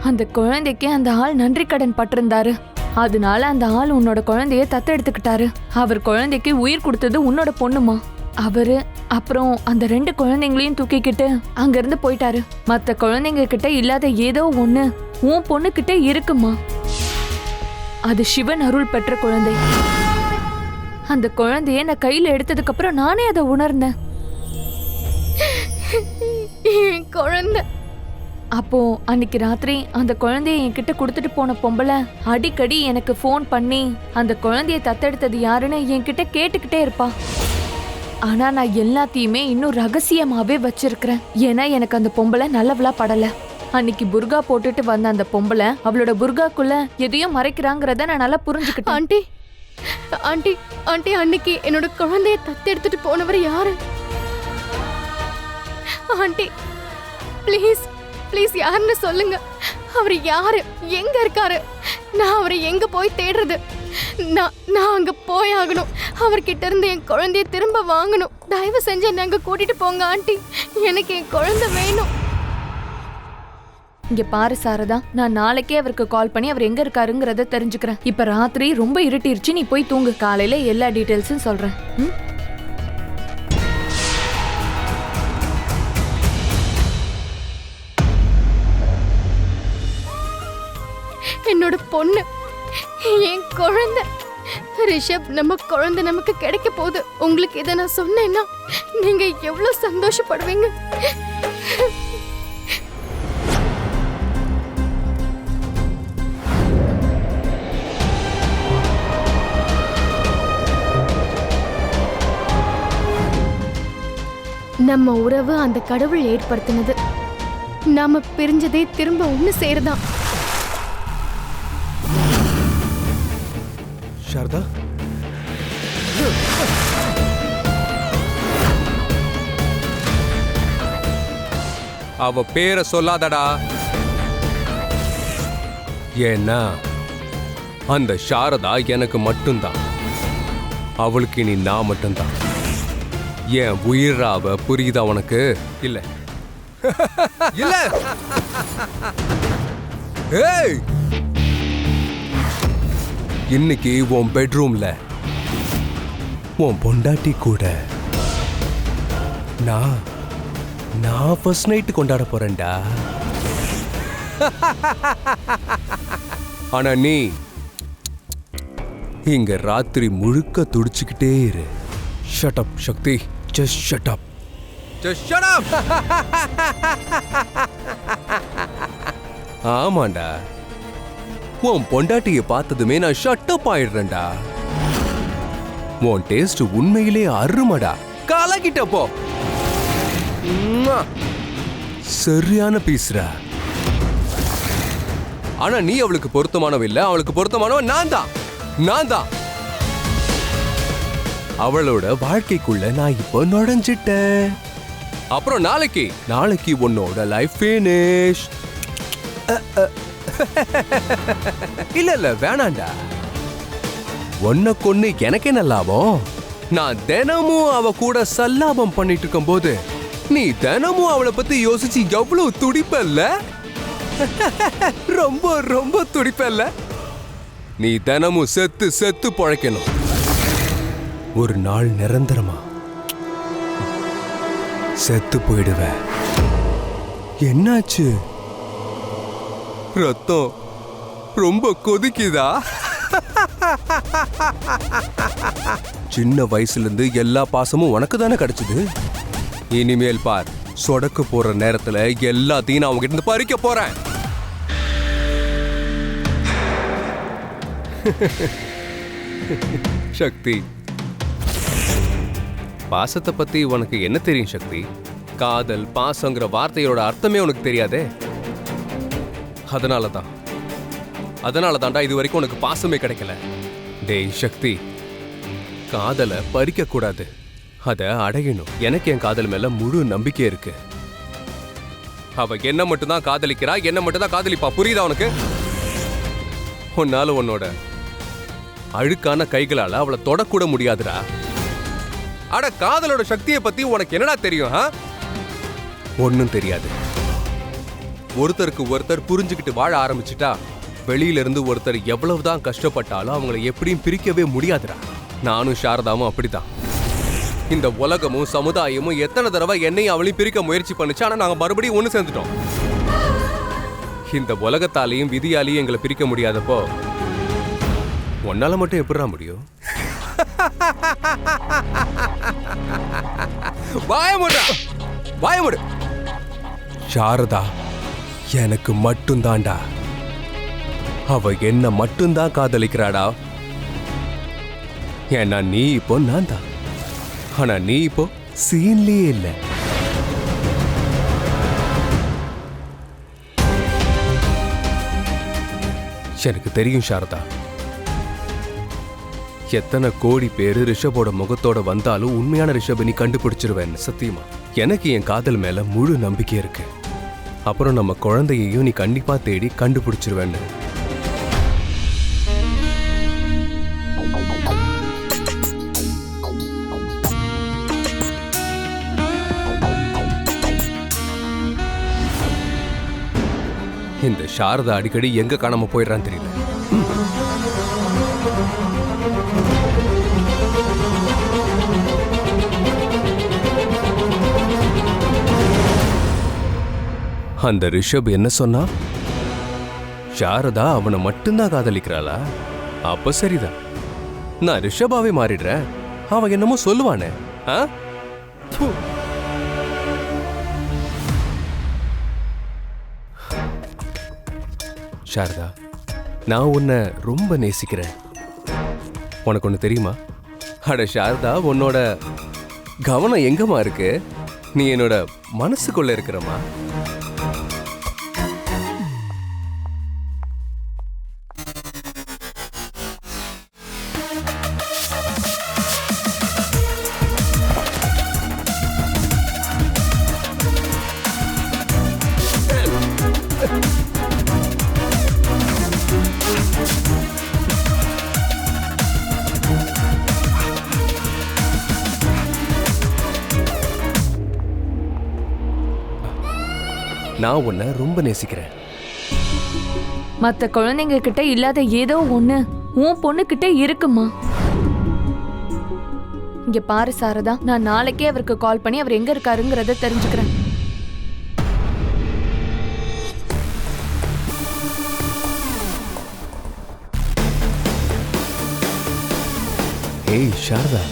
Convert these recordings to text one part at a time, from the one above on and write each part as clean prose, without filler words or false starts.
அந்த குழந்தைக்கு அந்த ஆள் நன்றி கடன் பட்டிருந்தாரு. அதனால அந்த ஆள் உன்னோட குழந்தைய தத்தெடுத்துக்கிட்டாரு. அவர் குழந்தைக்கு உயிர் கொடுத்தது உன்னோட பொண்ணுமா. அவரு அப்புறம் அந்த 2 குழந்தைங்களையும் தூக்கிக்கிட்டு அங்கிருந்து போயிட்டாரு. மத்த குழந்தைங்க கிட்ட இல்லாத ஏதோ ஒண்ணு உன் பொண்ணு கிட்ட இருக்குமா. அது சிவன் அருள் பெற்ற குழந்தை. அந்த குழந்தைய நான் கையில எடுத்ததுக்கு அப்புறம் நானே அதை உணர்ந்தேன். குழந்தை அப்போ அன்னைக்கு ராத்திரி அந்த குழந்தைய என்கிட்ட கொடுத்துட்டு போன பொம்பளை அடிக்கடி எனக்கு ஃபோன் பண்ணி அந்த குழந்தைய தத்தெடுத்தது யாருன்னு என்கிட்ட கேட்டுக்கிட்டே இருப்பா. ஆனா நான் எல்லாத்தையுமே இன்னும் ரகசியமாவே வச்சிருக்கிறேன். ஏன்னா எனக்கு அந்த பொம்பளை நல்லவளா படல. அன்னைக்கு புர்கா போட்டுட்டு வந்த அந்த பொம்பளை அவளோட புர்காக்குள்ள எதையும் மறைக்கிறாங்கிறத நான் நல்லா புரிஞ்சுக்கிட்டேன். ஆண்டி ஆண்டி ஆண்டி அன்னைக்கு என்னோட குழந்தைய தத்தெடுத்துட்டு போனவர் யாரு? ஆண்டி ப்ளீஸ் ப்ளீஸ் யாருன்னு சொல்லுங்க. அவர் யாரு, எங்க இருக்காரு? நான் அவரை எங்க போய் தேடுறது? நான் அங்க போய் ஆகணும். அவர்கிட்ட இருந்து என் குழந்தைய திரும்ப வாங்கணும். தயவு செஞ்சு என்ன அங்க கூட்டிட்டு போங்க ஆண்டி. எனக்கு என் குழந்தை வேணும். இங்க பாரு சாரதா, நான் நாளைக்கே அவருக்கு கால் பண்ணி அவர் எங்க இருக்காருங்கிறத தெரிஞ்சுக்கிறேன். இப்ப ராத்திரி ரொம்ப இருட்டிருச்சு, நீ போய் தூங்கு. காலையில எல்லா டீடைல்ஸும் சொல்றேன். என்னோட பொண்ணு, என் குழந்தை ரிஷப், நம்ம குழந்தை நமக்கு கிடைக்க போகுது. உங்களுக்கு இதை நான் சொன்னேன்னா நீங்க எவ்வளவு சந்தோஷப்படுவீங்க. நம்ம உறவு அந்த கடவுள் ஏற்படுத்தினது. நாம பிரிஞ்சதே திரும்ப ஒண்ணு சேருதான். சாரதா, அவ பேரை சொல்லாதடா. ஏன்னா அந்த சாரதா எனக்கு மட்டும்தான். அவளுக்கு இனி நான் மட்டும்தான். என் உயிராவ, புரியுதா உனக்கு? இல்ல இல்ல. ஏய், இன்னைக்கு உன் பெட்ரூம்ல உன் பொண்டாட்டி கூட நான் ஃபர்ஸ்ட் நைட் கொண்டாட போறேன்டா. ஆனா நீ இங்க ராத்திரி முழுக்க துடிச்சுக்கிட்டே இரு. Shut up Sakthi, just shut up, just shut up. ஆமாண்டா, உன் பொண்டாட்டிய பார்த்ததுமே நான் ஷட் அப் ஆயிடுறேன்டா. உன் டேஸ்ட் உண்மையிலே அருமடா. கலக்கிட்ட போ. சரியான பீஸ்ரா. ஆனா நீ அவளுக்கு பொருத்தமானவ இல்ல, அவளுக்கு பொருத்தமானவன் நான் தான். அவளோட வாழ்க்கைக்குள்ள நான் இப்போ நுழைஞ்சிட்டேன். அப்புறம் நாளைக்கு உன்னோட லைஃப் ஃபினிஷ். இல்ல வேணாண்டா. உன்னை கொன்னு எனக்கு என்ன லாபம்? நான் தினமும் அவ கூட சல்லாபம் பண்ணிட்டு இருக்கும் போது நீ தினமும் அவளை பத்தி யோசிச்சு எவ்வளவு துடிப்பல்ல? ரொம்ப ரொம்ப துடிப்பல்ல? நீ தினமும் செத்து பழைக்கணும். ஒரு நாள் நிரந்தரமா செத்து போயிடுவ. என்னாச்சு? ரத்தம் ரொம்ப கொதிக்குதா? சின்ன வயசுல இருந்து எல்லா பாசமும் உனக்கு தானே கிடைச்சது. இனிமேல் பார், சொடக்கு போற நேரத்துல எல்லாத்தையும் நான் உங்ககிட்ட இருந்து பறிக்க போறேன். சக்தி, பாசத்தை பத்தி உனக்கு என்ன தெரியும் சக்தி? காதல், பாசங்கிற வார்த்தையோட அர்த்தமே உனக்கு தெரியாதே. அதனால தான்டா இது வரைக்கும் உனக்கு பாசமே கிடைக்கல. டேய் சக்தி, காதலை பறிக்க கூடாது, அதை அடையணும். எனக்கு என் காதல் மேல முழு நம்பிக்கை இருக்கு. அவ என்ன மட்டும் தான் காதலிக்கிறா, என்ன மட்டும் தான் காதலிப்பா. புரியுதா உனக்கு? உன்னால உன்னோட அழுக்கான கைகளால அவளை தொடக்கூட முடியாதுடா. அட, காதலோட சக்தியை பத்தி உனக்கு என்னடா தெரியும்? ஒன்னும் தெரியாது. ஒருத்தருக்கு ஒருத்தர் புரிஞ்சுக்கிட்டு வாழ ஆரம்பிச்சுட்டா வெளியில இருந்து ஒருத்தர் எவ்வளவுதான் கஷ்டப்பட்டாலும் அவங்கள எப்படியும் பிரிக்கவே முடியாதுடா. நானும் சாரதாவும் அப்படிதான். இந்த உலகமும் சமுதாயமும் எத்தனை தடவை என்னையும் அவளையும் பிரிக்க முயற்சி பண்ணுச்சு, ஆனா நாங்க மறுபடியும் ஒண்ணு சேர்ந்துட்டோம். இந்த உலகத்தாலையும் விதியாலையும் எங்களை பிரிக்க முடியாதப்போ உன்னால மட்டும் எப்படிடா முடியும்? வாயமுடு. சாரதா எனக்கு மட்டும்தான்டா. அவ என்ன மட்டும்தான் காதலிக்கிறாடா. ஏன்னா நீ இப்போ நான் தான். ஆனா நீ இப்போ சீன்லயே இல்ல. எனக்கு தெரியும் சாரதா, எத்தனை கோடி பேரு ரிஷபோட முகத்தோட வந்தாலும் உண்மையான ரிஷப நீ கண்டுபிடிச்சிருவேன். சத்தியமா எனக்கு என் காதல் மேல முழு நம்பிக்கை இருக்கு. அப்புறம் நம்ம குழந்தையையும் நீ கண்டிப்பா தேடி கண்டுபிடிச்சிருவேன்னு. இந்த சாரதா அடிக்கடி எங்க காணாம போயிடுறான்னு தெரியல. அந்த ரிஷப் என்ன சொன்னா? சாரதா அவனை மட்டும்தான் காதலிக்கிறாளா? அப்ப சரிதான், நான் ரிஷபாவே மாறிடுறேன். அவன் என்னமோ சொல்லுவானே. சாரதா, நான் உன்னை ரொம்ப நேசிக்கிறேன். உனக்கு ஒன்று தெரியுமா? அட சாரதா, உன்னோட கவனம் எங்கம்மா இருக்கு? நீ என்னோட மனசுக்குள்ள இருக்கிறமா? நான் உன்னை ரொம்ப நேசிக்கிறேன். மத்த குழந்தைங்க கிட்ட இல்லாத ஏதோ ஒண்ணு உன் பொண்ணு கிட்ட இருக்குமா? இங்க பாரு சாரதா, நான் நாளைக்கே அவருக்கு கால் பண்ணி அவர் எங்க இருக்காருங்கிறத தெரிஞ்சுக்கிறேன். ஏய் சாரதா,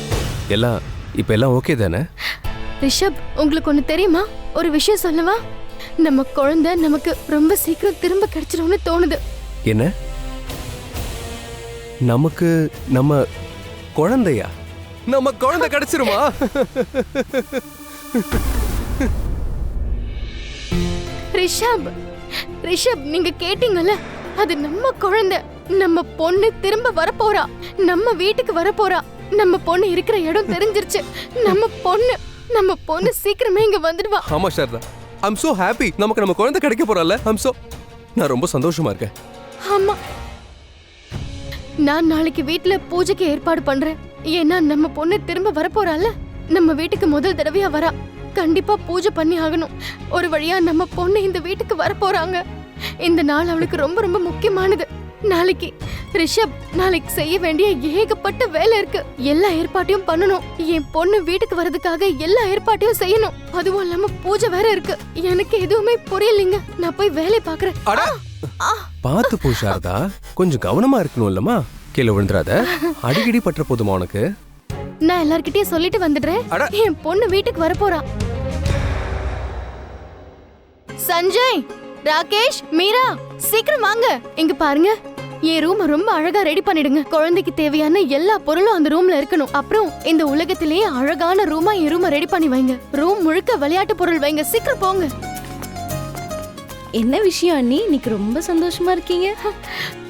இப்ப எல்லாம் ஓகே தானே? ரிஷப், உங்களுக்கு ஒண்ணு தெரியுமா? ஒரு விஷயம் சொல்லவா? நம்ம குழந்தை நமக்கு ரொம்ப சீக்கிரம் திரும்ப கிடைச்சிடும்னு தோணுது. என்ன? நமக்கு நம்ம குழந்தையா? நம்ம குழந்தை கிடைச்சிருமா? ரிஷப், நீங்க கேட்டீங்கல்ல, அது நம்ம குழந்தை. நம்ம பொண்ணு திரும்ப வரப்போறா. நம்ம வீட்டுக்கு வரப்போறா. நம்ம பொண்ணு இருக்கிற இடம் தெரிஞ்சிருச்சு. நம்ம பொண்ணு சீக்கிரமே இங்க வந்துடுவா. ஆமா சாரதா, I'm so happy. நமக்கு நம்ம குழந்தை கிடைக்க போறல. நான் ரொம்ப சந்தோஷமா இருக்கேன். ஆமா, நான் நாளைக்கு வீட்ல பூஜைக்கு ஏற்பாடு பண்றேன். ஏன்னா நம்ம பொண்ணு திரும்ப வரப்போறால. நம்ம வீட்டுக்கு முதல் தடவையா வரா. கண்டிப்பா பூஜை பண்ணி ஆகணும். ஒரு வழியா நம்ம பொண்ணு இந்த வீட்டுக்கு வரப்போறாங்க. இந்த நாள் அவளுக்கு ரொம்ப ரொம்ப முக்கியமானது. நாளைக்கு செய்ய வேண்டிய ஏகப்பட்ட வேலை இருக்கு. எல்லா ஏற்பாட்டையும் பண்ணணும். என் பொண்ணு வீட்டுக்கு வர்றதுக்காக எல்லா ஏற்பாட்டையும் செய்யணும். அதுவும் இல்லாம பூஜை வேற இருக்கு. எனக்கு எதுவுமே புரியலைங்க. நான் போய் வேலையை பாக்குறேன். பாத்து போ சாரதா, கொஞ்சம் கவனமா இருக்கணும் இல்லமா? கீழே விழுந்துறாத. அடிக்கடி பற்ற போதுமா உனக்கு? நான் எல்லார்கிட்டயும் சொல்லிட்டு வந்துடுறேன். என் பொண்ணு வீட்டுக்கு வரப்போறா. சஞ்சய், ராகேஷ், மீரா, சீக்கிரம் வாங்க. இங்க பாருங்க, என் ரூம் ரொம்ப அழகா ரெடி பண்ணிடுங்க. குழந்தைக்கு தேவையான எல்லா பொருளும் அந்த ரூம்ல இருக்கணும். அப்புறம் இந்த உலகத்திலேயே அழகான ரூமா என் ரூமை ரெடி பண்ணி வைங்க. ரூம் முழுக்க விளையாட்டு பொருள் வைங்க. சீக்கிரம் போங்க. என்ன விஷயம் அண்ணி, இன்னைக்கு ரொம்ப சந்தோஷமா இருக்கீங்க?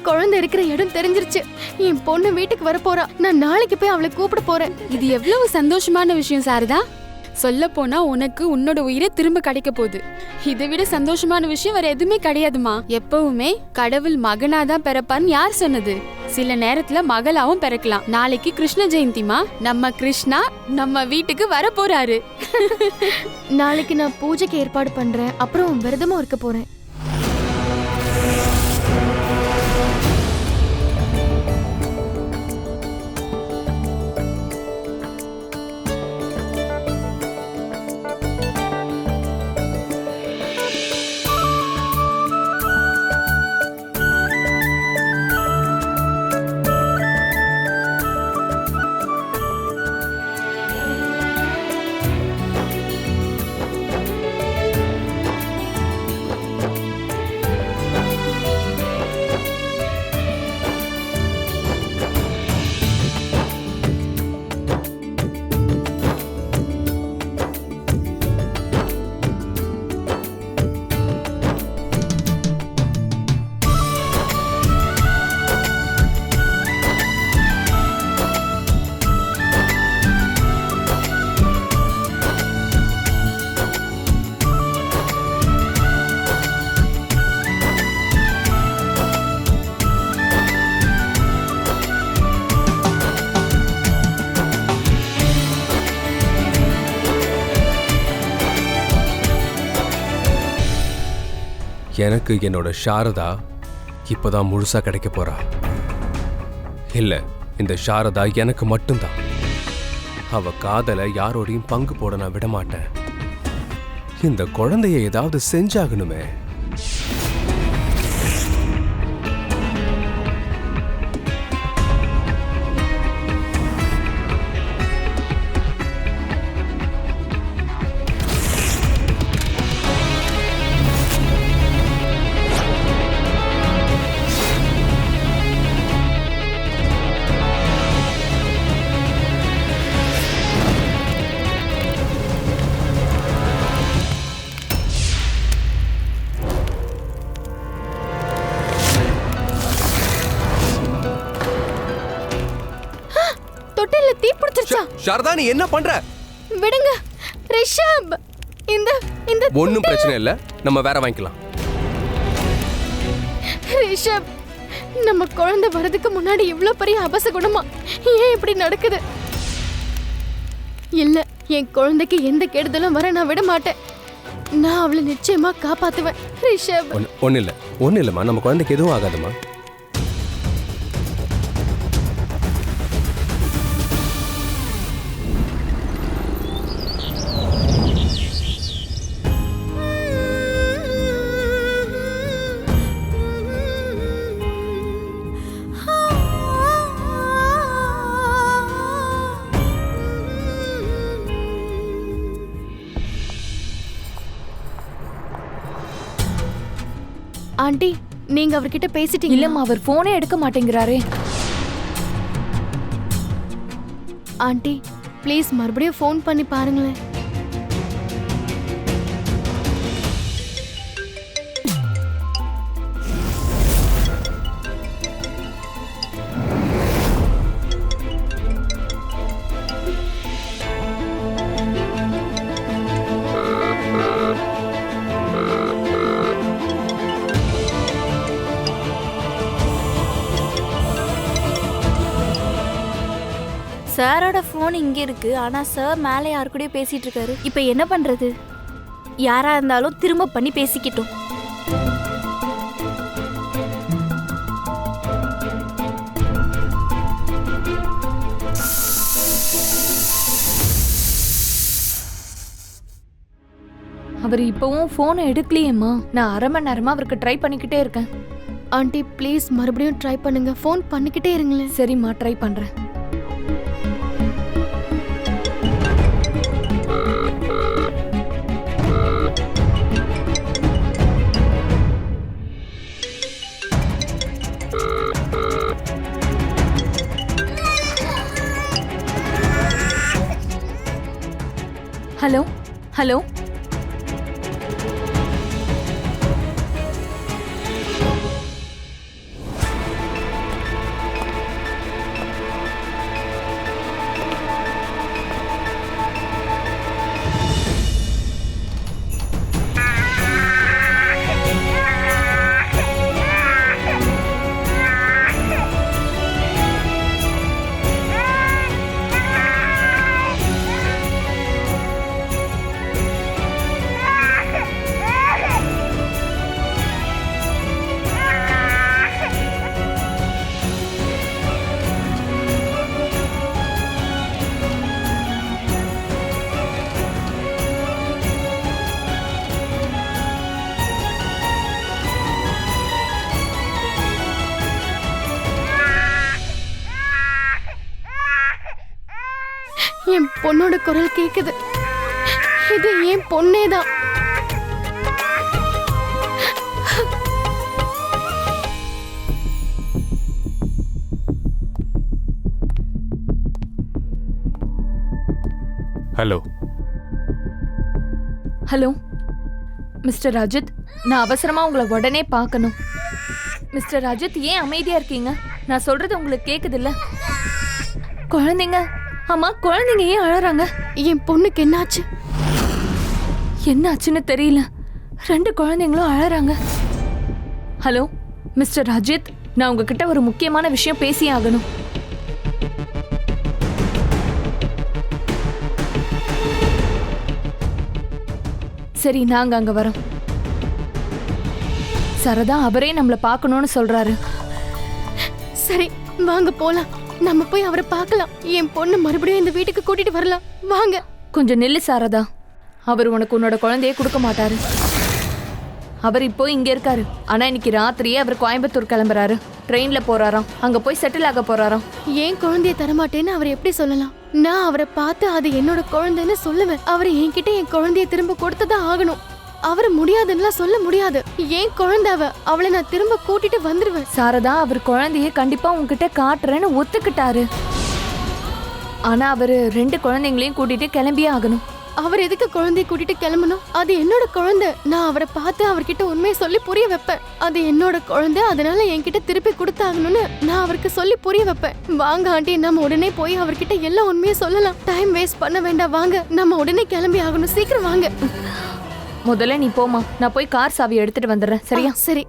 குழந்தை இருக்கிற இடம் தெரிஞ்சிருச்சு. என் பொண்ணு வீட்டுக்கு வரப்போறா. நான் நாளைக்கு போய் அவளை கூப்பிட போறேன். இது எவ்வளவு சந்தோஷமான விஷயம் சாரதா. சொல்ல போனா உனக்கு உன்னோட உயிரை திரும்ப கிடைக்க போகுது. இதை விட சந்தோஷமான விஷயம் வேற எதுவுமே கிடையாதுமா. எப்பவுமே கடவுள் மகனாதான் பிறப்பான்னு யார் சொன்னது? சில நேரத்துல மகளாவும் பிறக்கலாம். நாளைக்கு கிருஷ்ண ஜெயந்திமா. நம்ம கிருஷ்ணா நம்ம வீட்டுக்கு வர போறாரு. நாளைக்கு நான் பூஜைக்கு ஏற்பாடு பண்றேன். அப்புறம் விரதமும் இருக்க போறேன். எனக்கு என்னோட சாரதா இப்பதான் முழுசா கிடைக்க போறா. இல்ல, இந்த சாரதா எனக்கு மட்டும்தான். அவ காதல யாரோடையும் பங்கு போட நான் விட மாட்டேன். இந்த குழந்தைய ஏதாவது செஞ்சாகணுமே. தொட்டில தீ பிடிச்சிருச்சா? சாரதா, நீ என்ன பண்ற? விடுங்க ரிஷப். இந்த இந்த ஒன்னும் பிரச்சனை இல்ல, நம்ம வேற வாங்கிக்கலாம். ரிஷப், நம்ம குழந்தை வரதுக்கு முன்னாடி இவ்ளோ பெரிய அபசகுணமா ஏன் இப்படி நடக்குது? இல்ல, என் குழந்தைக்கு எந்த கெடுதலும் வர நான் விட மாட்டேன். நான் அவளை நிச்சயமா காப்பாத்துவேன். ரிஷப், ஒன்னும் இல்லம்மா, நம்ம குழந்தைக்கு எதுவும் ஆகாதுமா. ஆண்டி, நீங்க அவர்கிட்ட பேசிட்டீங்க? இல்லம்மா, அவர் போனே எடுக்க மாட்டேங்கிறாரே. ஆண்டி, ப்ளீஸ் மறுபடியும் ஃபோன் பண்ணி பாருங்களேன். சாரோட ஃபோன் இங்க இருக்கு, ஆனா சார் மேலே யாரு கூடயோ பேசிட்டு இருக்காரு. இப்போ என்ன பண்றது? யாரா இருந்தாலும் திரும்ப பண்ணி பேசிக்கிட்டோம். அவர் இப்பவும் போனை எடுக்கலையேம்மா. நான் அரை மணி நேரமா அவருக்கு ட்ரை பண்ணிக்கிட்டே இருக்கேன். ஆண்டி, ப்ளீஸ் மறுபடியும் ட்ரை பண்ணுங்க. ஃபோன் பண்ணிக்கிட்டே இருங்களேன். சரிம்மா, ட்ரை பண்றேன். ஹலோ ஹலோ, என் பொண்ணோட குரல் கேக்குது. இது என் பொண்ணேதான். ஹலோ ஹலோ மிஸ்டர் அஜித், நான் அவசரமா உங்களை உடனே பார்க்கணும். மிஸ்டர் அஜித், ஏன் அமைதியா இருக்கீங்க? நான் சொல்றது உங்களுக்கு கேக்குது இல்ல? குழந்தைங்க, ஆமா, குழந்தைங்க ஏன் அழறாங்க? என் பொண்ணுக்கு என்னாச்சு? என்ன ஆச்சுன்னு தெரியல. 2 குழந்தைங்களும் அழறாங்க. ஹலோ மிஸ்டர் அஜித், நான் உங்ககிட்ட ஒரு முக்கியமான விஷயம் பேசி ஆகணும். சரி, நாங்க அங்க வரோம். சரதா அவரே நம்மள பார்க்கணும்னு சொல்றாரு. சரி வாங்க போலாம். நம்ம போய் அவரை பார்க்கலாம். என் பொண்ணு மறுபடியும் இந்த வீட்டுக்கு கூட்டிட்டு வரலாம். வாங்க. கொஞ்சம் நில்லு சாரதா. அவர் உனக்கு உன்னோட குழந்தைய கொடுக்க மாட்டாரு. அவர் இப்போ இங்க இருக்காரு. ஆனா இன்னைக்கு ராத்திரியே அவர் கோயம்புத்தூர் கிளம்புறாரு. ட்ரெயின்ல போறாராம். அங்க போய் செட்டில் ஆக போறாராம். ஏன் குழந்தைய தரமாட்டேன்னு அவர் எப்படி சொல்லலாம்? நான் அவரை பார்த்து அது என்னோட குழந்தைன்னு சொல்லுவேன். அவர் என்கிட்ட என் குழந்தைய திரும்ப கொடுத்துதான் ஆகணும். அவரை முடியாதுன்னா சொல்ல முடியாது. ஏன் குழந்தை அவளை நான் திரும்ப கூட்டிட்டு வந்துருவேன். சாரதா அவர் குழந்தைய கண்டிப்பா உன்கிட்ட காட்டுறேன்னு ஒத்துக்கிட்டாரு. ஆனா அவரு 2 குழந்தைங்களையும் கூட்டிட்டு கிளம்பியே ஆகணும். அவர் எதுக்கு குழந்தைய கூட்டிட்டு கிளம்பணும்? அது என்னோட குழந்தை. நான் அவரை பார்த்து அவர்கிட்ட உண்மையை சொல்லி புரிய வைப்பேன். அது என்னோட குழந்தை, அதனால என்கிட்ட திருப்பி கொடுத்தாகணும்னு நான் அவருக்கு சொல்லி புரிய வைப்பேன். வாங்க ஆண்டி, நம்ம உடனே போய் அவர்கிட்ட எல்லா உண்மையை சொல்லலாம். டைம் வேஸ்ட் பண்ண வேண்டாம். வாங்க, நம்ம உடனே கிளம்பி ஆகணும். சீக்கிரம் வாங்க. முதல்ல நீ போமா, நான் போய் கார் சாவி எடுத்துட்டு வந்துடுறேன். சரியா? சரி.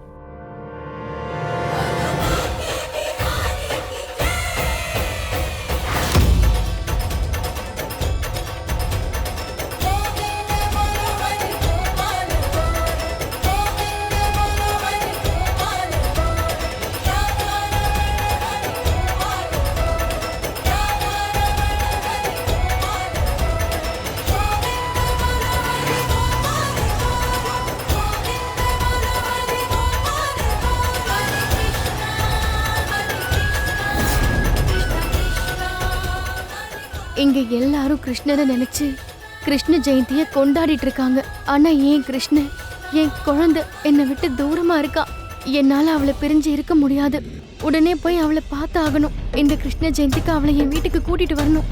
இங்க எல்லாரும் கிருஷ்ணரை நினைச்சு கிருஷ்ண ஜெயந்திய கொண்டாடிட்டு இருக்காங்க. ஆனா ஏன் கிருஷ்ணன், என் குழந்தை என்னை விட்டு தூரமா இருக்கா. என்னால அவளை பிரிஞ்சு இருக்க முடியாது. உடனே போய் அவளை பார்த்து ஆகணும். இந்த கிருஷ்ண ஜெயந்திக்கு அவளை என் வீட்டுக்கு கூட்டிட்டு வரணும்.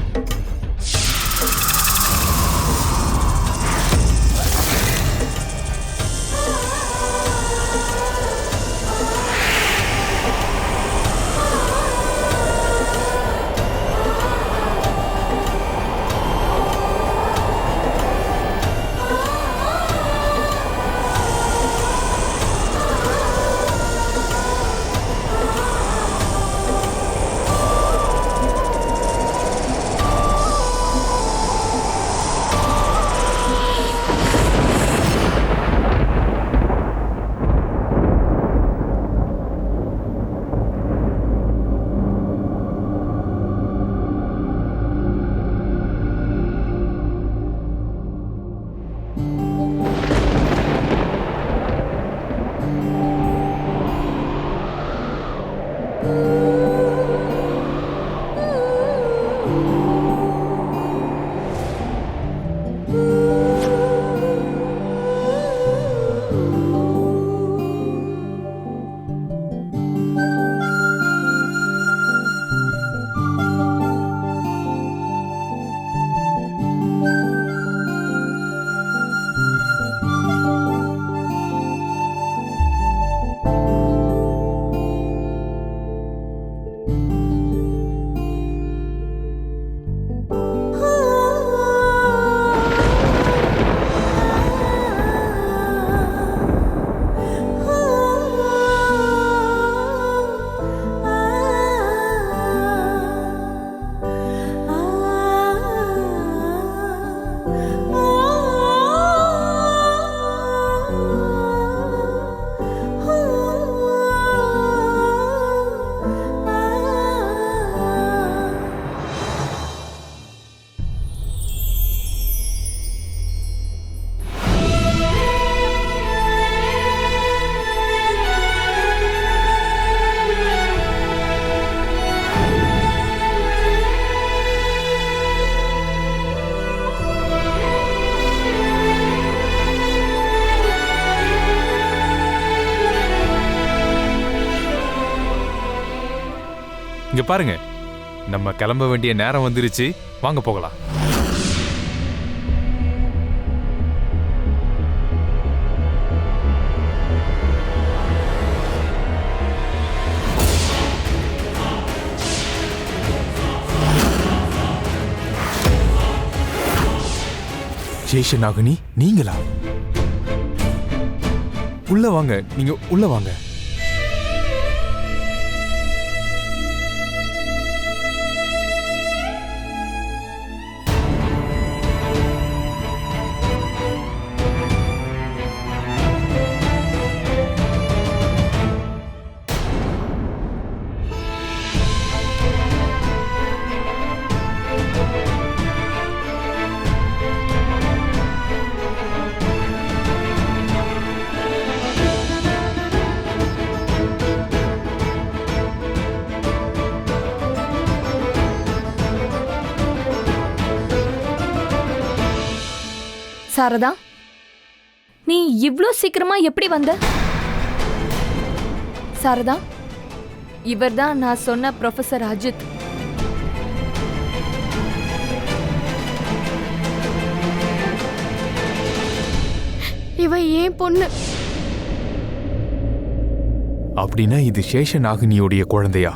இங்க பாருங்க, நம்ம கிளம்ப வேண்டிய நேரம் வந்துருச்சு. வாங்க போகலாம். சேஷநாகினி, நீங்களா? உள்ள வாங்க, நீங்க உள்ள வாங்க. சாரதா, நீ இவ்ளோ சீக்கிரமா எப்படி வந்த? சாரதா, இவர்தான் நான் சொன்ன ப்ரொஃபசர் அஜித். இவ ஏன் பொண்ணு. அப்படின்னா இது சேஷநாகினியோடைய குழந்தையா?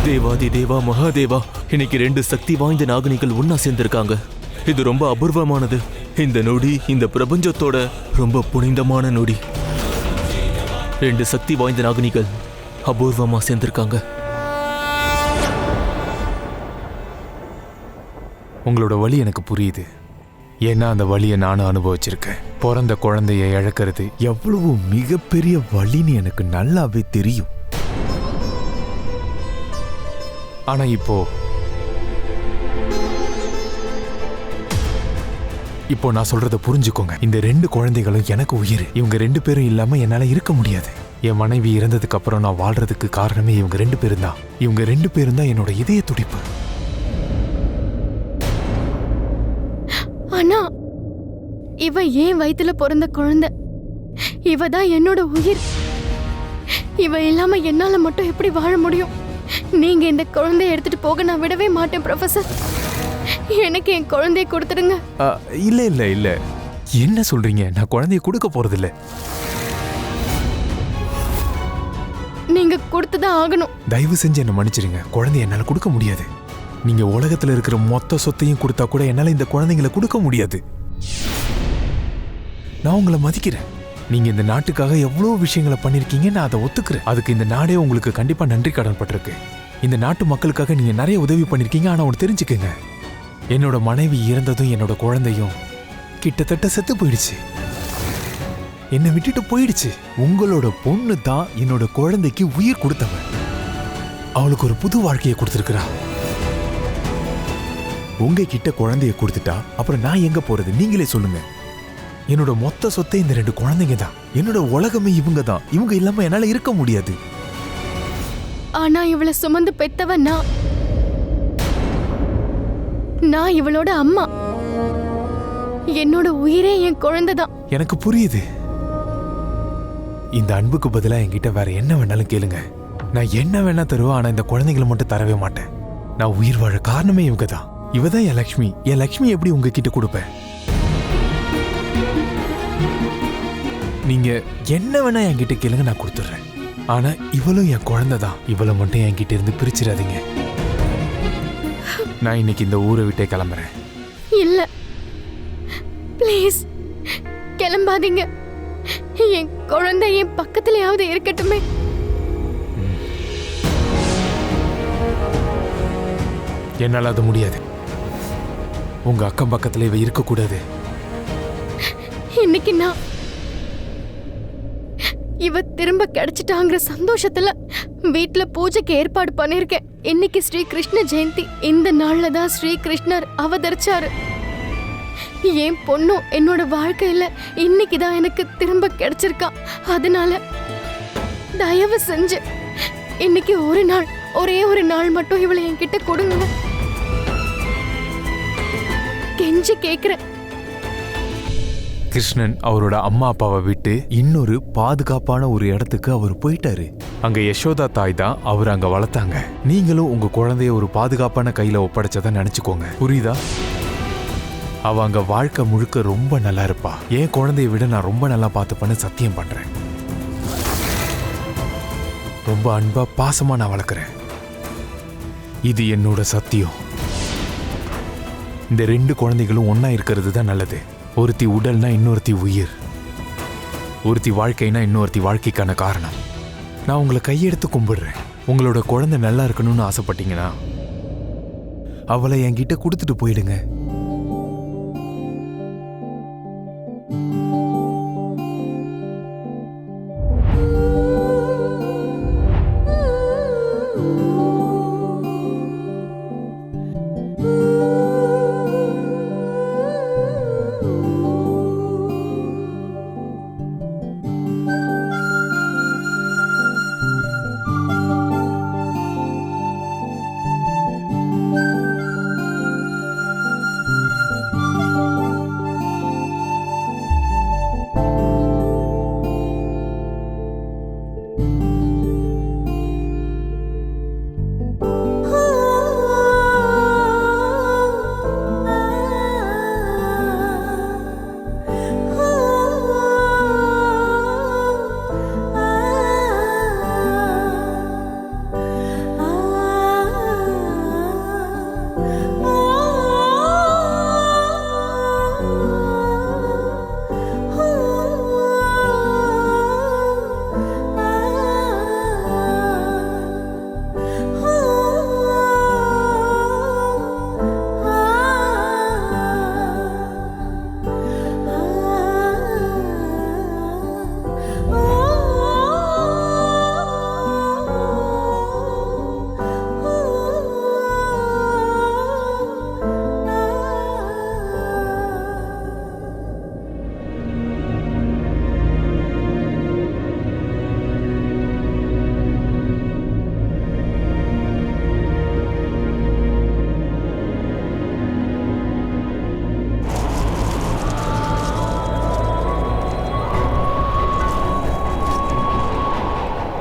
தேவாதி தேவா மகாதேவா, இன்னைக்கு 2 சக்தி வாய்ந்த நாகினிகள் ஒன்னா சேர்ந்திருக்காங்க. இது ரொம்ப அபூர்வமானது. இந்த நொடி இந்த பிரபஞ்சத்தோட ரொம்ப புனிதமான நொடி. 2 சக்தி வாய்ந்த நாகினிகள் அபூர்வமா சேர்ந்திருக்காங்க. உங்களோட வலி எனக்கு புரியுது. ஏன்னா அந்த வலியை நானும் அனுபவிச்சிருக்கேன். பிறந்த குழந்தைய இழக்கிறது எவ்வளவு மிகப்பெரிய வலின்னு எனக்கு நல்லாவே தெரியும். ஆனா இப்போ நான் சொல்றத புரிஞ்சுக்கோங்க. இந்த 2 குழந்தைகளும் எனக்கு உயிர். இவங்க 2 பேரும் இல்லாம என்னால இருக்க முடியாது. என் மனைவி இறந்ததுக்கு அப்புறம் நான் வாழ்றதுக்கு காரணமே இவங்க 2 பேரும் தான். இவங்க 2 பேரும் தான் என்னோட இதய துடிப்பு. ஆனா இவ ஏன் வயித்துல பிறந்த குழந்தை. இவ தான் என்னோட உயிர். இவ இல்லாம என்னால மட்டும் எப்படி வாழ முடியும்? நீங்க இந்த குழந்தைய எடுத்துட்டு போக நான் விடவே மாட்டேன் ப்ரொஃபசர். எனக்கு என் குழந்தைய கொடுத்துடுங்க. இல்ல இல்ல இல்ல, என்ன சொல்றீங்க? நான் குழந்தைய கொடுக்க போறது இல்ல. நீங்க கொடுத்துதான் ஆகணும். தயவு செஞ்சு என்ன மன்னிச்சிருங்க. குழந்தைய என்னால கொடுக்க முடியாது. நீங்க உலகத்துல இருக்கிற மொத்த சொத்தையும் கொடுத்தா கூட என்னால இந்த குழந்தைங்களை கொடுக்க முடியாது. நான் உங்களை மதிக்கிறேன். நீங்க இந்த நாட்டுக்காக எவ்வளவு விஷயங்களை பண்ணிருக்கீங்க, நான் அதை ஒத்துக்கிறேன். அதுக்கு இந்த நாடே உங்களுக்கு கண்டிப்பா நன்றி கடன் பட்டிருக்கு. இந்த நாட்டு மக்களுக்காக நீங்க நிறைய உதவி பண்ணிருக்கீங்க. ஆனா ஒன்று தெரிஞ்சுக்கங்க, என்னோட மனைவி இறந்ததும் என்னோட குழந்தையும் கிட்டத்தட்ட செத்து போயிடுச்சு. என்னை விட்டுட்டு போயிடுச்சு. உங்களோட பொண்ணு தான் என்னோட குழந்தைக்கு உயிர் கொடுத்தவன். அவளுக்கு ஒரு புது வாழ்க்கையை கொடுத்துருக்கிறா. உங்ககிட்ட குழந்தைய கொடுத்துட்டா அப்புறம் நான் எங்க போறது? நீங்களே சொல்லுங்க. என்னோட மொத்த சொத்தை இந்த 2 குழந்தைங்க தான். என்னோட உலகமே இவங்க தான். இவங்க இல்லாம என்னால இருக்க முடியாது. ஆனா இவளை சுமந்து பெத்தவ நான் இவளோட அம்மா. என்னோட உயிரே என் குழந்தை தான். எனக்கு புரியுது. இந்த அன்புக்கு பதிலா என்கிட்ட வேற என்ன வேணாலும் கேளுங்க. நான் என்ன வேணா தருவேன். ஆனா இந்த குழந்தைகளை மட்டும் தரவே மாட்டேன். நான் உயிர் வாழ காரணமே இவங்க தான். இவதான் என் லக்ஷ்மி. என் லக்ஷ்மி எப்படி உங்ககிட்ட கொடுப்பேன்? நீங்க என்ன வேணா என்கிட்ட கேளுங்க, நான் கொடுத்துட்றேன். ஆனா இவளும் என் குழந்தை தான். இவளை மட்டும் என்கிட்ட இருந்து பிரிச்சிடாதீங்க. நான் இன்னைக்கு இந்த ஊரை விட்டே கிளம்புறேன். இல்ல, ப்ளீஸ் கிளம்பாதீங்க. என் குழந்தை என் பக்கத்துலயாவது இருக்கட்டுமே. என்னால அது முடியாது. உங்க அக்கம் பக்கத்துல இவ இருக்கக்கூடாது. இன்னைக்கு நான் இவ திரும்ப கிடைச்சிட்டாங்கிற சந்தோஷத்துல வீட்டுல பூஜைக்கு ஏற்பாடு பண்ணிருக்கேன். இன்னைக்கு ஸ்ரீ கிருஷ்ண ஜெயந்தி. இந்த நாள்ல தான் ஸ்ரீ கிருஷ்ணர் அவதரிச்சாரு. என் பொண்ணும் என்னோட வாழ்க்கையில இன்னைக்குதான் எனக்கு திரும்ப கிடைச்சிருக்கா. அதனால தயவு செஞ்சு இன்னைக்கு ஒரு நாள் ஒரே ஒரு நாள் மட்டும் இவளை என்கிட்ட கொடுங்க. கெஞ்சி கேக்குறேன். கிருஷ்ணன் அவரோட அம்மா அப்பாவை விட்டு இன்னொரு பாதுகாப்பான ஒரு இடத்துக்கு அவர் போயிட்டாரு. அங்க யசோதா தாய் தான் அவர் அங்க வளர்த்தாங்க. நீங்களும் உங்க குழந்தைய ஒரு பாதுகாப்பான கையில ஒப்படைச்சதா நினைச்சுக்கோங்க, புரியுதா? அவ அங்க வாழ்க்கை முழுக்க ரொம்ப நல்லா இருப்பா. என் குழந்தைய விட நான் ரொம்ப நல்லா பார்த்துப்பேன்னு சத்தியம் பண்றேன். ரொம்ப அன்பா பாசமா நான் வளர்க்குறேன். இது என்னோட சத்தியம். இந்த 2 குழந்தைகளும் ஒன்னா இருக்கிறது தான் நல்லது. ஒருத்தி உடல்னா இன்னொருத்தி உயிர், ஒருத்தி வாழ்க்கைனா இன்னொருத்தி வாழ்க்கைக்கான காரணம். நான் உங்களை கையெடுத்து கும்பிடுறேன். உங்களோட குழந்தை நல்லா இருக்கணும்னு ஆசைப்பட்டீங்கன்னா அவளை என்கிட்ட கொடுத்துட்டு போயிடுங்க.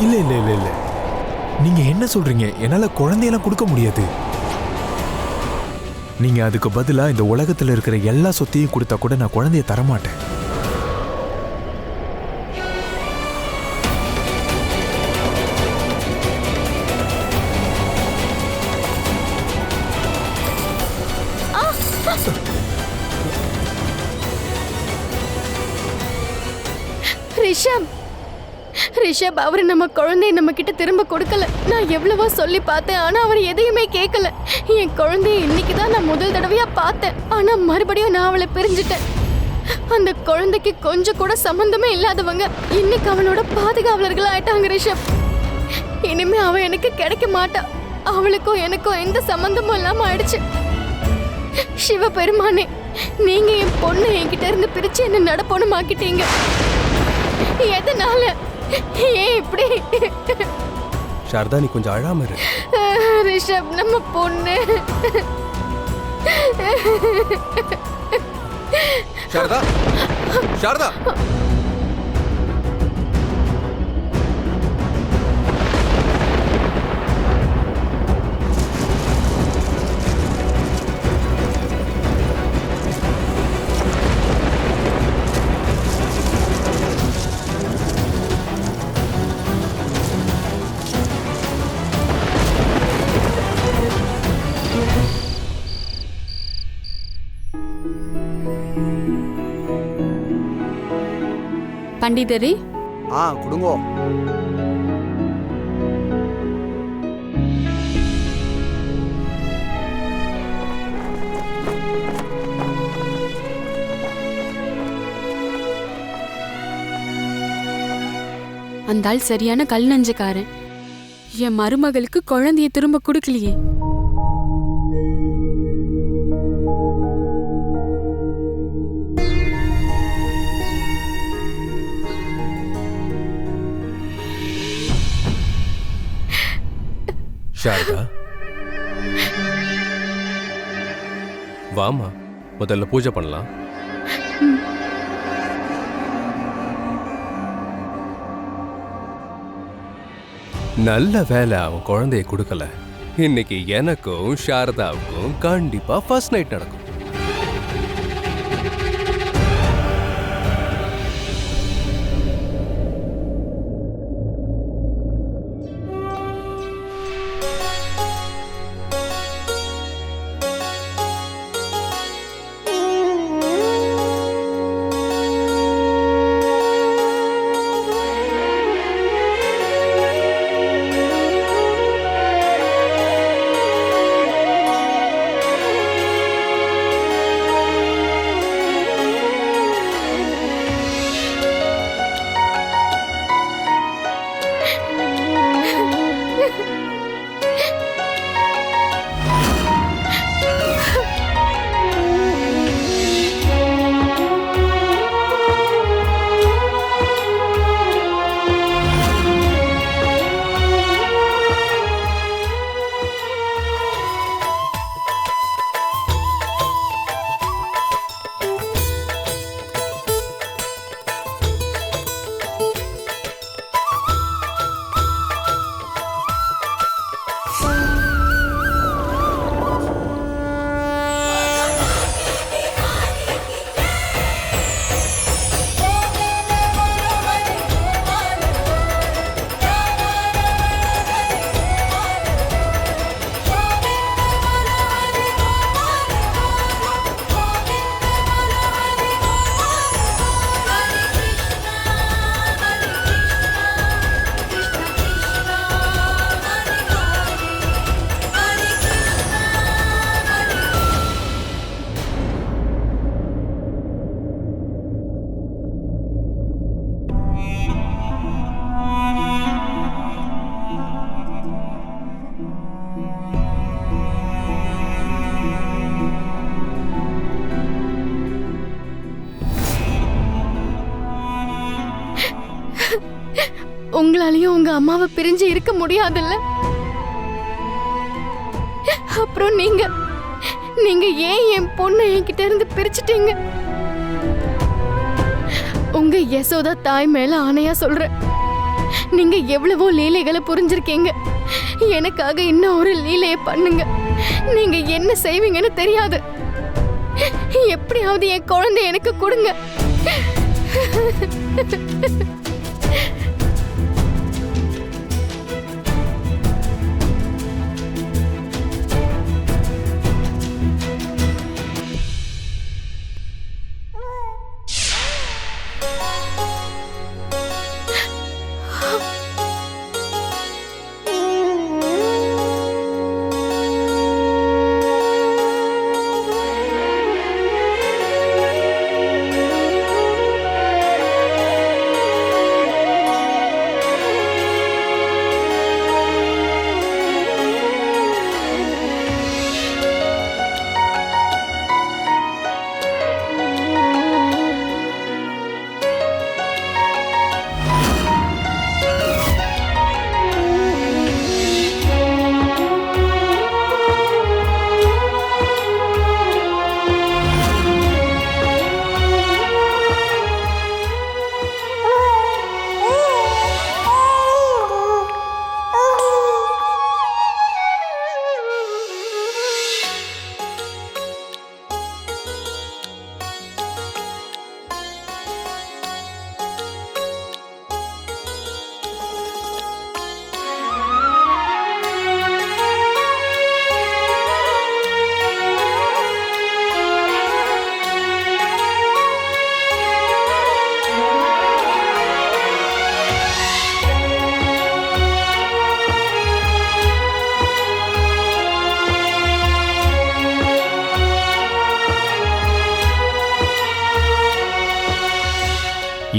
இல்ல இல்ல இல்ல இல்ல, நீங்க என்ன சொல்றீங்க? என்னால குழந்தையெல்லாம் கொடுக்க முடியாது. நீங்க அதுக்கு பதிலா இந்த உலகத்துல இருக்கிற எல்லா சொத்தையும் கொடுத்தா கூட நான் குழந்தைய தரமாட்டேன். ரிஷப், ரிஷப், அவரு நம்ம குழந்தைய நம்ம கிட்ட திரும்ப கொடுக்கல. நான் எவ்வளவோ சொல்லி பார்த்தேன், ஆனா அவர் எதையுமே கேட்கல. என் குழந்தைய இன்னைக்கு தான் நான் முதல் தடவையா பார்த்தேன். ஆனா மறுபடியும் நான் அவளை பிரிஞ்சுட்டேன். அந்த குழந்தைக்கு கொஞ்சம் கூட சம்பந்தமே இல்லாதவங்க இன்னைக்கு அவளோட பாதுகாவலர்கள் ஆயிட்டாங்க. ரிஷப், இனிமே அவ எனக்கு கிடைக்க மாட்டா. அவளுக்கும் எனக்கும் எந்த சம்பந்தமும் இல்லாம ஆயிடுச்சு. சிவ பெருமானே, நீங்க என் பொண்ணு என்கிட்ட இருந்து பிரிச்சு என்ன நடப்போனுமாக்கிட்டீங்க. எதனால? ஏன் இப்படி? சாரதா, நீ கொஞ்சம் அழாம இரு. ரிஷப், நம்ம பொண்ணு. சாரதா, சாரதா, பண்டிதரே, கொடுங்கோ. அந்த ஆள் சரியான கல் நஞ்சக்காரன். என் மருமகளுக்கு குழந்தைய திரும்ப கொடுக்கலையே. சாரதா, வாமா, முதல்ல பூஜை பண்ணலாம். நல்ல வேலை அவன் குழந்தைய கொடுக்கல. இன்னைக்கு எனக்கும் சாரதாவுக்கும் கண்டிப்பா ஃபர்ஸ்ட் நைட் நடக்கும். உங்களாலையும் உங்க அம்மாவை பிரிஞ்சு இருக்க முடியாதுல்ல? அப்புறம் நீங்க ஏன் என் பொண்ணை என்கிட்ட இருந்து பிரிச்சுட்டீங்க? உங்க யசோதா தாய் மேல ஆணையா சொல்றேன், நீங்க எவ்வளவோ லீலைகளை புரிஞ்சிருக்கீங்க. எனக்காக இன்னும் ஒரு லீலையை பண்ணுங்க. நீங்க என்ன செய்வீங்கன்னு தெரியாது. எப்படியாவது என் குழந்தை எனக்கு கொடுங்க.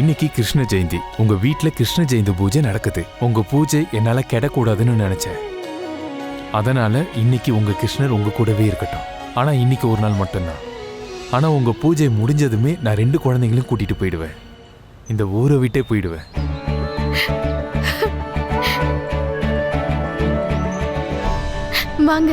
இன்னைக்கு கிருஷ்ண ஜெயந்தி. உங்க வீட்ல கிருஷ்ண ஜெயந்தி பூஜை நடக்குது. உங்க பூஜை என்னால கெடக்கூடாதுன்னு நினைச்சேன். அதனால இன்னைக்கு உங்க கிருஷ்ணர் உங்க கூடவே இருக்கட்டும். ஆனா இன்னைக்கு ஒரு நாள் மட்டும்தான். ஆனா உங்க பூஜை முடிஞ்சதுமே நான் 2 குழந்தைங்களையும் கூட்டிட்டு போயிடுவேன். இந்த ஊரை விட்டே போயிடுவேன். வாங்க.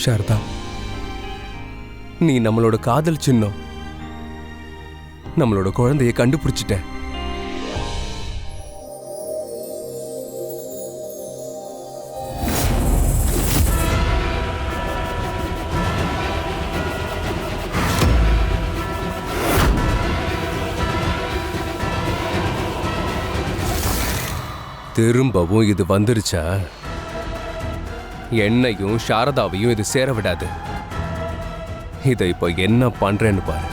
சாரதா, நீ நம்மளோட காதல் சின்னம், நம்மளோட குழந்தைய கண்டுபிடிச்சிட்ட. திரும்பவும் இது வந்துருச்சா? என்னையும் சாரதாவையும் இது சேர விடாது. இதை இப்போ என்ன பண்றேன்னு பாரு.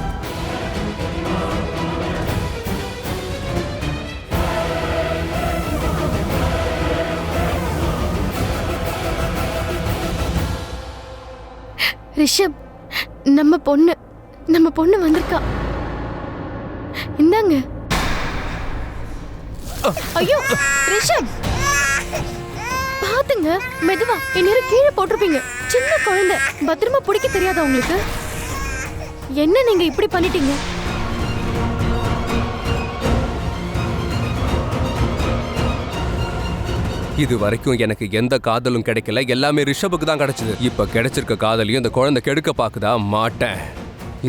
ரிஷப், நம்ம பொண்ணு வந்திருக்கா. இந்தாங்க. ஐயோ ரிஷப், பாத்துங்க, மெதுவா. இந்நேரம் கீழே போட்டிருப்பீங்க. சின்ன குழந்தை, பத்திரமா பிடிக்க தெரியாதா உங்களுக்கு? என்ன நீங்க இப்படி பண்ணிட்டீங்க? இது வரைக்கும் எனக்கு எந்த காதலும் கிடைக்கல, எல்லாமே ரிஷபுக்கு தான் கிடைச்சது. இப்ப கிடைச்சிருக்க காதலையும் இந்த குழந்தை கெடுக்க பாக்குதா? மாட்டேன்.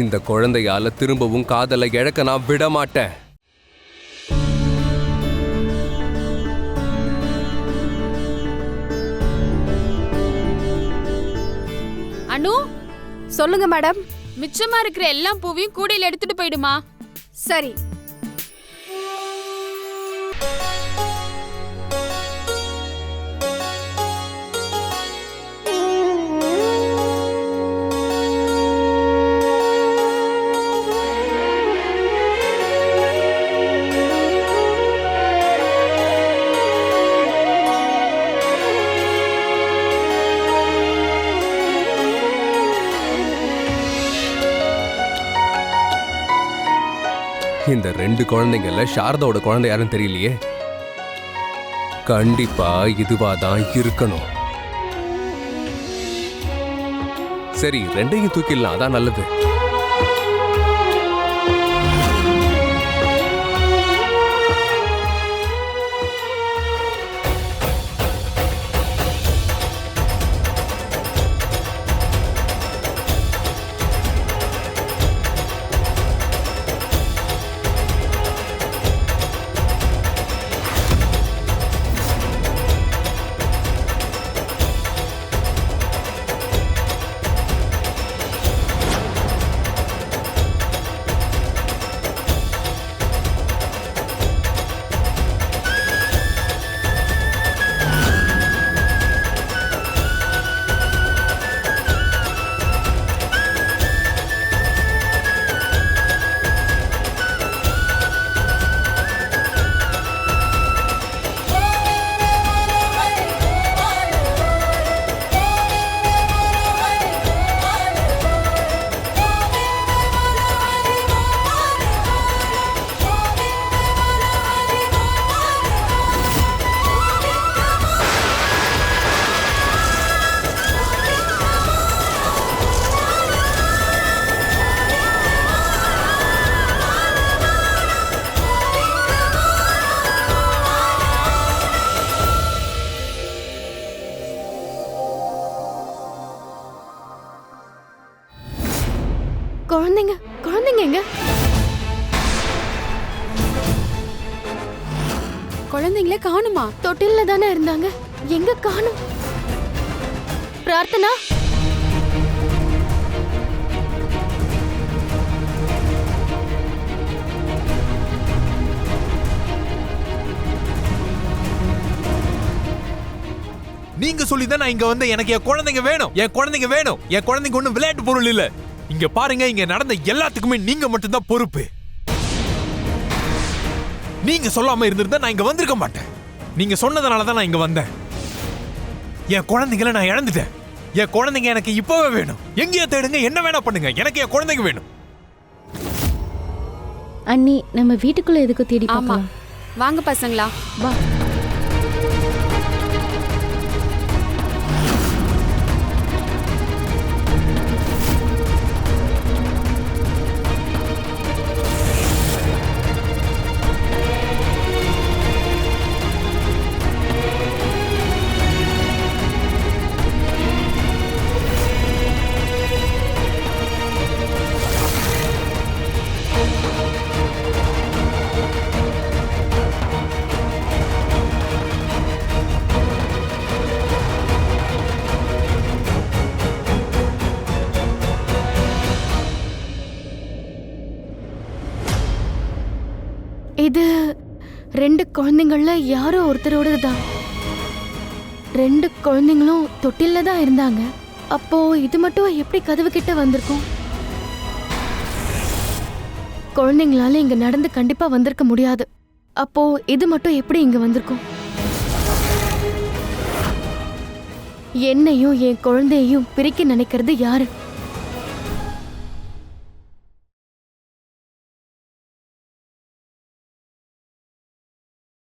இந்த குழந்தையால திரும்பவும் காதலை இழக்க நான் விட மாட்டேன். அனு, சொல்லுங்க மேடம். மிச்சமா இருக்கிற எல்லா பூவையும் கூடையில எடுத்துட்டு போயிடுமா. சரி. இந்த 2 குழந்தைங்கள்ல சாரதாவோட குழந்தை யாருன்னு தெரியலையே. கண்டிப்பா இதுவா தான் இருக்கணும். சரி, 2ஐயும் தூக்கிடலாம், அதான் நல்லது. குழந்தைங்க எங்க? குழந்தைங்கள காணுமா? தொட்டில்ல தானே இருந்தாங்க, எங்க காணும்? பிரார்த்தனா, நீங்க சொல்லிதான் நான் இங்க வந்தேன். எனக்கு என் குழந்தைங்க வேணும், என் குழந்தைங்க வேணும். என் குழந்தைங்க ஒண்ணும் விளையாட்டு பொருள் இல்ல. இங்க பாருங்க, இங்க நடந்த எல்லாத்துக்குமே நீங்க மட்டும்தான் பொறுப்பு. நீங்க சொல்லாம இருந்திருந்தா நான் இங்க வந்திருக்க மாட்டேன். நீங்க சொன்னதுனாலதான் நான் இங்க வந்தேன். என் குழந்தைங்களை நான் இழந்துட்டேன். என் குழந்தைங்க எனக்கு இப்பவே வேணும். எங்கேயோ தேடுங்க, என்ன வேணா பண்ணுங்க, எனக்கு என் குழந்தைங்க வேணும். அண்ணி நம்ம வீட்டுக்குள்ள எதுக்கு தேடி ஆமா பார்க்கலாம்? வாங்க பசங்களா. வா. இது 2 குழந்தைங்கள்ல யாரோ ஒருத்தரோடது தான். 2 குழந்தைங்களும் தொட்டில்ல தான் இருந்தாங்க. அப்போ இது மட்டும் எப்படி கதவு கிட்ட வந்திருக்கும்? குழந்தைங்களால இங்க நடந்து கண்டிப்பா வந்திருக்க முடியாது. அப்போ இது மட்டும் எப்படி இங்க வந்திருக்கும்? என்னையும் என் குழந்தையையும் பிரிக்க நினைக்கிறது யாரு?